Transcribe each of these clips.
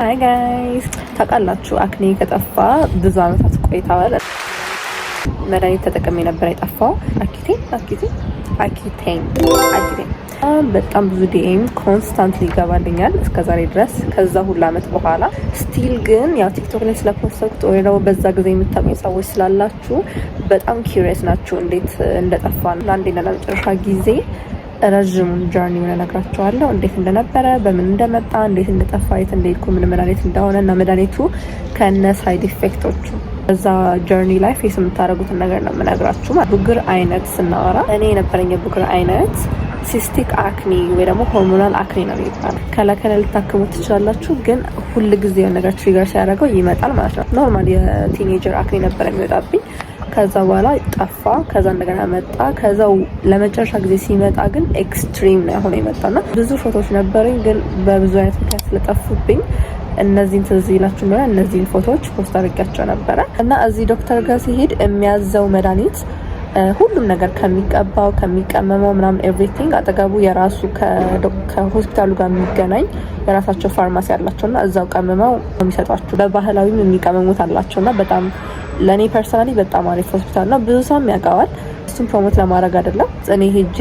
ሃይ ጋይስ ታውቃላችሁ አክኔ ከጠፋ ብዙ አመታት ቆይተዋል። መድኃኒት ተጠቅሜ ነበር የጠፋው። አኪቴን በጣም ብዙ ዲኤም ኮንስታንትሊ ይገባልኛል እስከዛሬ ድረስ ከዛ ሁሉ አመት በኋላ ስቲል ግን ያው ቲክቶክ ላይ ስለፖስተኩት ወይ ነው በዛ ጊዜ የምታውቁኝ ሰዎች ስላላችሁ በጣም ኪሪየስ ናችሁ እንዴት እንደጠፋ ነው። ለአንዴና ለመጨረሻ ጊዜ ረዥሙን ጀርኒ ሆነ ነግራቸዋለሁ። እንዴት እንደነበረ፣ በምን እንደመጣ፣ እንዴት እንደጠፋ፣ የት እንደሄድኩ፣ ምን መድኃኒት እንደሆነ እና መድኃኒቱ ከነ ሳይድ ኢፌክቶቹ በዛ ጀርኒ ላይ ፌስ የምታደርጉትን ነገር ነው የምነግራችሁ። ቡግር አይነት ስናወራ እኔ የነበረኝ የቡግር አይነት ሲስቲክ አክኒ ወይ ደግሞ ሆርሞናል አክኒ ነው የሚባለው። ከለከለ ልታክሙ ትችላላችሁ፣ ግን ሁል ጊዜ የሆነ ነገር ትሪገር ሲያደርገው ይመጣል ማለት ነው። ኖርማል የቲኔጀር አክኒ ነበር የሚወጣብኝ። ከዛ በኋላ ጠፋ። ከዛ እንደገና መጣ። ከዛው ለመጨረሻ ጊዜ ሲመጣ ግን ኤክስትሪም ነው ሆኖ የመጣና ብዙ ፎቶዎች ነበረኝ፣ ግን በብዙ አይነት ምክንያት ስለጠፉብኝ እነዚህን ትዝ ይላችሁ ነው እነዚህን ፎቶዎች ፖስት አድርጋቸው ነበረ። እና እዚህ ዶክተር ጋር ሲሄድ የሚያዘው መድኃኒት ሁሉም ነገር ከሚቀባው ከሚቀመመው ምናምን ኤቭሪቲንግ አጠገቡ የራሱ ከሆስፒታሉ ጋር የሚገናኝ የራሳቸው ፋርማሲ አላቸውና እዛው ቀምመው የሚሰጧችሁ። በባህላዊም የሚቀመሙት አላቸውና በጣም ለኔ ፐርሰናሊ በጣም አሪፍ ሆስፒታል ነው። ብዙ ሰው ያውቀዋል። እሱን ፕሮሞት ለማድረግ አይደለም፣ እኔ ሄጄ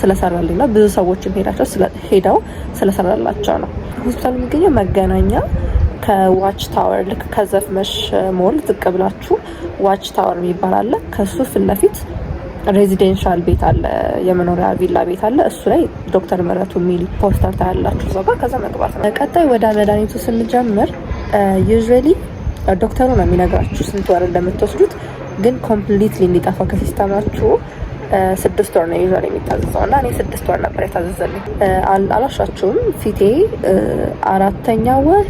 ስለሰራልኝ ነው። ብዙ ሰዎችም ሄደው ስለሰራላቸው ነው። ሆስፒታሉ የሚገኘው መገናኛ ከዋች ታወር ልክ ከዘፍመሽ ሞል ዝቅ ብላችሁ ዋች ታወር የሚባል አለ። ከሱ ፊት ለፊት ሬዚደንሻል ቤት አለ፣ የመኖሪያ ቪላ ቤት አለ። እሱ ላይ ዶክተር ምህረቱ የሚል ፖስተር ታያላችሁ እዛ ጋር። ከዛ መግባት ነው። ቀጣይ ወደ መድኃኒቱ ስንጀምር ዩዥዋሊ ዶክተሩ ነው የሚነግራችሁ ስንት ወር እንደምትወስዱት፣ ግን ኮምፕሊትሊ እንዲጠፋ ከሲስተማችሁ 6 ወር ነው ዩዥዋሊ የሚታዘዘው እና እኔ 6 ወር ነበር የታዘዘልኝ። አላሻችሁም ፊቴ 4ኛ ወር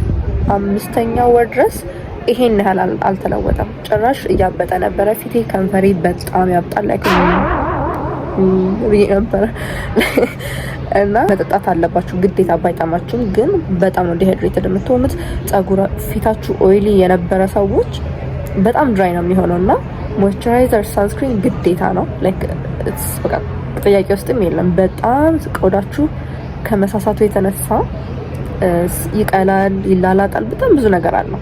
5ኛ ወር ድረስ ይሄን ያህል አልተለወጠም። ጭራሽ እያበጠ ነበረ ፊቴ። ከንፈሬ በጣም ያብጣል ላይ ነበረ እና መጠጣት አለባችሁ ግዴታ ባይጣማችሁም፣ ግን በጣም ነው ዲሃይድሬትድ የምትሆኑት። ጸጉር ፊታችሁ ኦይሊ የነበረ ሰዎች በጣም ድራይ ነው የሚሆነው እና ሞይስቸራይዘር ሳንስክሪን ግዴታ ነው። ላይክ ኢትስ በቃ ጥያቄ ውስጥም የለም። በጣም ቆዳችሁ ከመሳሳቱ የተነሳ ይቀላል፣ ይላላጣል፣ በጣም ብዙ ነገር አለው።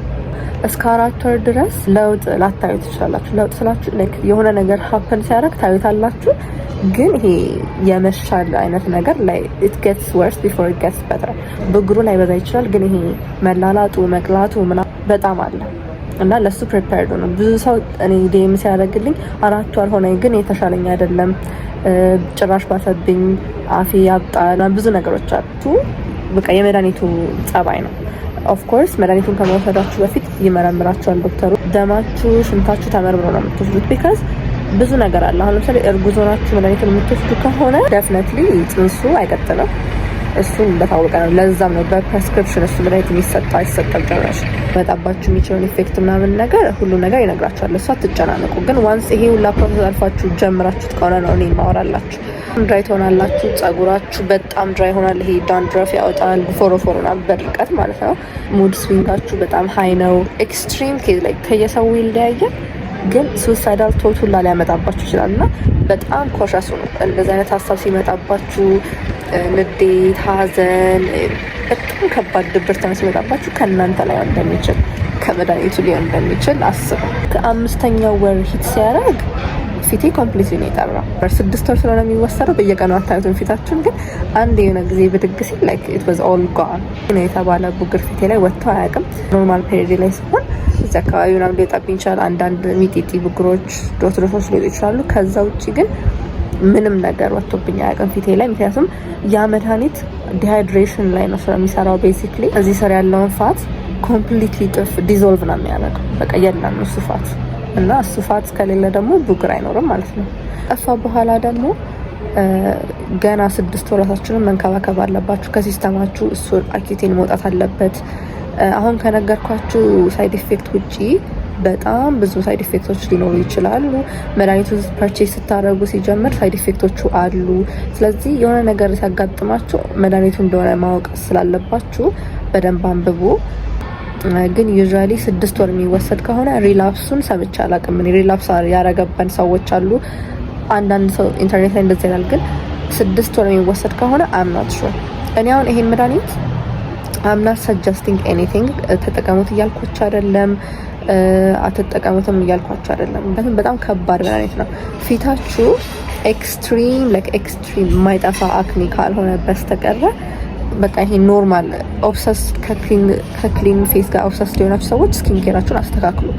እስከ 4 ወር ድረስ ለውጥ ላታዩ ትችላላችሁ። ለውጥ ስላችሁ ላይክ የሆነ ነገር ሀፕን ሲያደርግ ታዩታላችሁ፣ ግን ይሄ የመሻል አይነት ነገር ላይ it gets worse before it gets better። ብጉሩ ላይ በዛ ይችላል፣ ግን ይሄ መላላጡ መቅላቱ ምናምን በጣም አለ እና ለሱ ፕሪፔርድ ነው። ብዙ ሰው እኔ ዴም ሲያደርግልኝ 4 ወር ሆነኝ፣ ግን የተሻለኝ አይደለም፣ ጭራሽ ባሰብኝ፣ አፌ ያብጣል፣ ብዙ ነገሮች አሉ። በቃ የመድኃኒቱ ጸባይ ነው። ኦፍ ኮርስ መድኃኒቱን ከመውሰዳችሁ በፊት ይመረምራችኋል ዶክተሩ። ደማችሁ፣ ሽንታችሁ ተመርምሮ ነው የምትወስዱት። ቢካዝ ብዙ ነገር አለ። አሁን ለምሳሌ እርጉዝ ሆናችሁ መድኃኒቱን የምትወስዱ ከሆነ ዴፊኒትሊ ጽንሱ አይቀጥልም። እሱን እንደታወቀ ነው። ለዛም ነው በፕሬስክሪፕሽን እሱ መድኃኒት የሚሰጠው አይሰጠም። ጭራሽ መጣባችሁ የሚችለውን ኢፌክት ምናምን ነገር ሁሉ ነገር ይነግራችኋል። እሱ አትጨናነቁ። ግን ዋንስ ይሄ ሁላ ፕሮሰስ አልፋችሁ ጀምራችሁት ከሆነ ነው እኔ ማወራላችሁ። ድራይ ትሆናላችሁ። ጸጉራችሁ በጣም ድራይ ይሆናል። ይሄ ዳንድረፍ ያወጣል፣ ፎሮፎሮና በድርቀት ማለት ነው። ሙድ ስዊንጋችሁ በጣም ሀይ ነው። ኤክስትሪም ኬዝ ላይ ከየሰው ይለያያል፣ ግን ሱሳይዳል ቶት ሁላ ሊያመጣባችሁ ይችላል እና በጣም ኮሸሱ ነው። እንደዚህ አይነት ሀሳብ ሲመጣባችሁ፣ ንዴት፣ ሀዘን፣ በጣም ከባድ ድብርት ሲመጣባችሁ ከእናንተ ላይ እንደሚችል ከመድኃኒቱ ሊሆን እንደሚችል አስቡ። ከ5ኛው ወር ሂት ሲያደርግ ፊቴ ኮምፕሊትሊ ነው የጠራው። 6 ወር ስለሆነ የሚወሰደው በየቀኑ አታዩትም ፊታችሁን፣ ግን አንድ የሆነ ጊዜ ብድግ ሲል ላይክ ኢት ዋዝ ኦል ጋን ነው የተባለ ቡግር ፊቴ ላይ ወጥቶ አያውቅም። ኖርማል ፔሪድ ላይ ሲሆን እዚህ አካባቢ ምናምን ሊወጣብኝ ይችላል። አንዳንድ ሚጢጢ ቡግሮች ዶትሮች ሊወጡ ይችላሉ። ከዛ ውጭ ግን ምንም ነገር ወጥቶብኝ አያውቅም ፊቴ ላይ። ምክንያቱም ያ መድኃኒት ዲሃይድሬሽን ላይ ነው ስለሚሰራው። ቤሲክሊ እዚህ ስር ያለውን ፋት ኮምፕሊትሊ ዲዞልቭ ነው የሚያደርገው። በቃ የለም እሱ ፋት እና እሱ ፋት ከሌለ ደግሞ ቡግር አይኖርም ማለት ነው። ጠፋ በኋላ ደግሞ ገና 6 ወራታችንን መንከባከብ አለባችሁ ከሲስተማችሁ። እሱ አኪቴን መውጣት አለበት። አሁን ከነገርኳችሁ ሳይድ ኢፌክት ውጪ በጣም ብዙ ሳይድ ኢፌክቶች ሊኖሩ ይችላሉ። መድኃኒቱ ፐርቼስ ስታደርጉ ሲጀምር ሳይድ ኢፌክቶቹ አሉ። ስለዚህ የሆነ ነገር ሲያጋጥማችሁ መድኃኒቱ እንደሆነ ማወቅ ስላለባችሁ በደንብ አንብቡ። ግን ዩዥዋሊ 6 ወር የሚወሰድ ከሆነ ሪላፕሱን ሰምቼ አላውቅም። ሪላፕስ ያረገበን ሰዎች አሉ። አንዳንድ ሰው ኢንተርኔት ላይ እንደዚህ ይላል። ግን 6 ወር የሚወሰድ ከሆነ አም ናት ሹር። እኔ አሁን ይሄን መድኃኒት I'm not suggesting anything ተጠቀሙት እያልኳችሁ አይደለም፣ አትጠቀሙትም እያልኳችሁ አይደለም። በጣም ከባድ መድኃኒት ነው። ፊታችሁ ኤክስትሪም የማይጠፋ አክኒ ካልሆነ በስተቀረ በቃ ይሄ ኖርማል ኦብሰስ ከክሊን ፌስ ጋር ኦብሰስ ሊሆናችሁ ሰዎች ስኪን ኬራችሁን አስተካክሉ።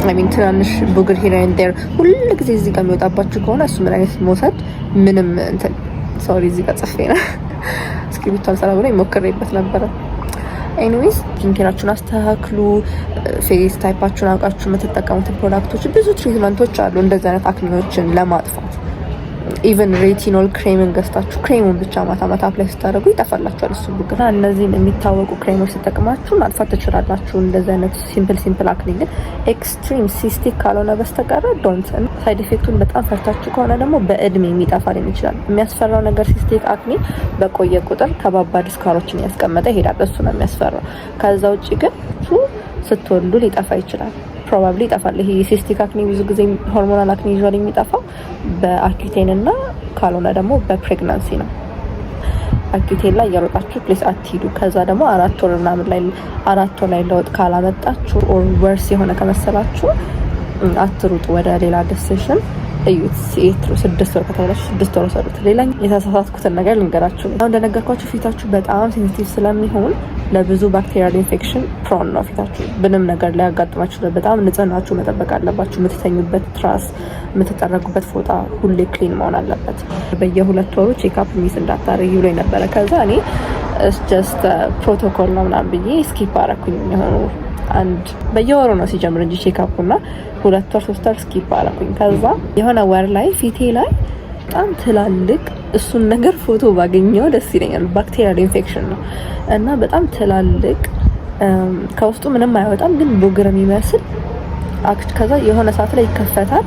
ሚን ትናንሽ ቡግር ሂር ኤንድ ዴር ሁሉ ጊዜ እዚህ ጋር የሚወጣባችሁ ከሆነ እሱ መድኃኒት መውሰድ ምንም እንትን ሶሪ እዚህ ጋር ጽፌ ነው እስክሪብቶ አልሰራ ብሎ ይሞክሬበት ነበረ። ኤኒዌይስ ስኪንኬራችሁን አስተካክሉ። ፌስ ታይፓችሁን አውቃችሁ የምትጠቀሙት ፕሮዳክቶች ብዙ ትሪትመንቶች አሉ እንደዚህ አይነት አክኒዎችን ለማጥፋት። ኢቨን ሬቲኖል ክሬምን ገዝታችሁ ክሬሙን ብቻ ማታ ማታ አፕላይ ስታደርጉ ይጠፋላችኋል እሱ ቡግር። እነዚህን የሚታወቁ ክሬሞች ተጠቅማችሁ ማጥፋት ትችላላችሁ እንደዚህ አይነት ሲምፕል አክኒ። ግን ኤክስትሪም ሲስቲክ ካልሆነ በስተቀር ዶንት። ሳይድ ኢፌክቱን በጣም ፈርታችሁ ከሆነ ደግሞ በእድሜ የሚጠፋ ሊሆን ይችላል። የሚያስፈራው ነገር ሲስቲክ አክኒ በቆየ ቁጥር ከባባድ ስካሮችን ያስቀመጠ ይሄዳል። እሱ ነው የሚያስፈራው። ከዛ ውጭ ግን ስትወልዱ ሊጠፋ ይችላል። ፕሮባብሊ ይጠፋል። ይሄ ሲስቲክ አክኒ ብዙ ጊዜ ሆርሞናል አክኒ ዩዥዋሊ የሚጠፋው በአኪቴን እና ካልሆነ ደግሞ በፕሬግናንሲ ነው። አኪቴን ላይ እያሮጣችሁ ፕሌስ አትሂዱ። ከዛ ደግሞ 4 ወር ላይ ለውጥ ካላመጣችሁ ኦር ወርስ የሆነ ከመሰላችሁ አትሩጡ ወደ ሌላ ዲሲሽን እዩት። 6 ወር ከተባላችሁ 6 ወር ሰሩት። ሌላኛው የተሳሳትኩትን ነገር ልንገራችሁ። አሁን እንደነገርኳችሁ ፊታችሁ በጣም ሴንሲቲቭ ስለሚሆን ለብዙ ባክቴሪያል ኢንፌክሽን ፕሮን ነው። ፊታችሁ ምንም ነገር ላይ ያጋጥማችሁ በጣም ንጽህናችሁ መጠበቅ አለባችሁ። የምትተኙበት ትራስ፣ የምትጠረጉበት ፎጣ ሁሌ ክሊን መሆን አለበት። በየ2 ወሩ ቼክአፕ ሚስ እንዳታረጊ ብሎ ነበረ። ከዛ እኔ ጀስት ፕሮቶኮል ነው ምናምን ብዬ ስኪፕ አረኩኝ። የሆኑ አንድ በየወሩ ነው ሲጀምር እንጂ ቼክአፕና 2 ወር 3 ወር ስኪፕ አረኩኝ። ከዛ የሆነ ወር ላይ ፊቴ ላይ በጣም ትላልቅ እሱን ነገር ፎቶ ባገኘው ደስ ይለኛል። ባክቴሪያል ኢንፌክሽን ነው እና በጣም ትላልቅ ከውስጡ ምንም አይወጣም ግን ቡግር የሚመስል ከዛ የሆነ ሰዓት ላይ ይከፈታል።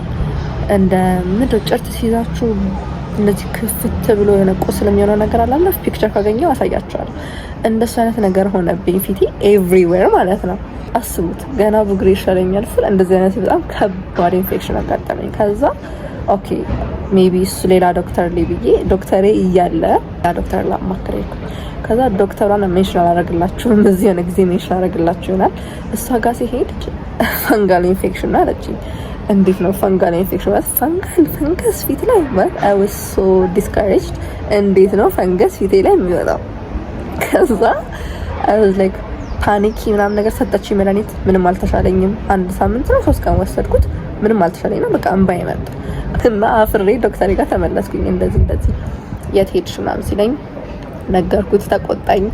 እንደ ምንድነው ጨርት ሲይዛችሁ እንደዚህ ክፍት ብሎ የሆነ ቁስል የሚሆነው ነገር አለ። ፒክቸር ካገኘው አሳያችኋለሁ። እንደሱ አይነት ነገር ሆነብኝ ፊቴ ኤቭሪዌር ማለት ነው። አስቡት ገና ቡግር ይሻለኛል ስል እንደዚህ አይነት በጣም ከባድ ኢንፌክሽን አጋጠመኝ። ከዛ ኦኬ ሜቢ እሱ ሌላ ዶክተር ላይ ብዬ ዶክተሬ እያለ ያ ዶክተር ላማክር ሄድኩ። ከዛ ዶክተሯን ሜንሽን አላደርግላችሁም እዚህ የሆነ ጊዜ ሜንሽን አደርግላችሁ ይሆናል። እሷ ጋር ሲሄድ ፈንጋል ኢንፌክሽን ነው አለችኝ። እንዴት ነው ፈንጋል ኢንፌክሽን? ፈንገስ ፊት ላይ I was so discouraged። እንዴት ነው ፈንገስ ፊቴ ላይ የሚወጣው? ከዛ I was like ፓኒክ ምናምን ነገር ሰጠችኝ መድኃኒት። ምንም አልተሻለኝም። 1 ሳምንት ነው 3 ቀን ወሰድኩት። ምንም አልተሻለኝም። በቃ እንባይ መጣ እና አፍሬ ዶክተር ጋር ተመለስኩኝ። እንደዚህ የት ሄድሽ ምናምን ሲለኝ ነገርኩት። ተቆጣኝ።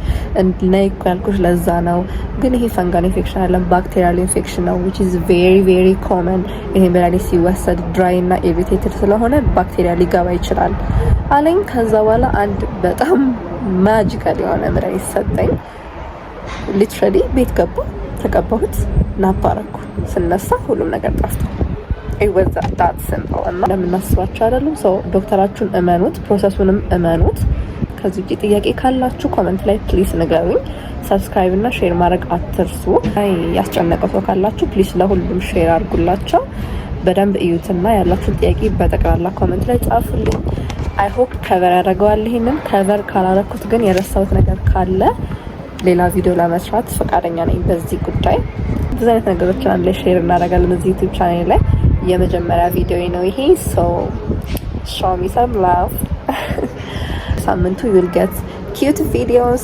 ነይ እኮ ያልኩሽ ለዛ ነው። ግን ይሄ ፈንጋል ኢንፌክሽን አይደለም ባክቴሪያል ኢንፌክሽን ነው which is very very common። ይሄ መድኃኒት ሲወሰድ ድራይ እና ኢሪቴትድ ስለሆነ ባክቴሪያ ሊገባ ይችላል አለኝ። ከዛ በኋላ አንድ በጣም ማጂካል የሆነ መድኃኒት ሰጠኝ። ሊትራሊ ቤት ገባ፣ ተቀባሁት፣ ናፓረኩ። ስነሳ ሁሉም ነገር ጠፍቷል። ይወዛ ዳት ሲምፕል እና እንደምናስባቸው አይደለም። ሰው ዶክተራችሁን እመኑት፣ ፕሮሰሱንም እመኑት። ከዚህ ውጪ ጥያቄ ካላችሁ ኮሜንት ላይ ፕሊስ ንገሩኝ። ሰብስክራይብ እና ሼር ማድረግ አትርሱ። ያስጨነቀው ሰው ካላችሁ ፕሊስ ለሁሉም ሼር አድርጉላቸው። በደንብ እዩትና ያላችሁን ጥያቄ በጠቅላላ ኮሜንት ላይ ጻፉልኝ። አይ ሆፕ ከቨር ያደርገዋል። ይሄንን ከቨር ካላረኩት ግን የረሳሁት ነገር ካለ ሌላ ቪዲዮ ለመስራት ፈቃደኛ ነኝ በዚህ ጉዳይ። ብዙ አይነት ነገሮችን አንድ ላይ ሼር እናደርጋለን እዚህ ዩቲዩብ ቻናል ላይ። የመጀመሪያ ቪዲዮ ነው ይሄ። ሶ show me some love። ሳምንቱ you'll get cute videos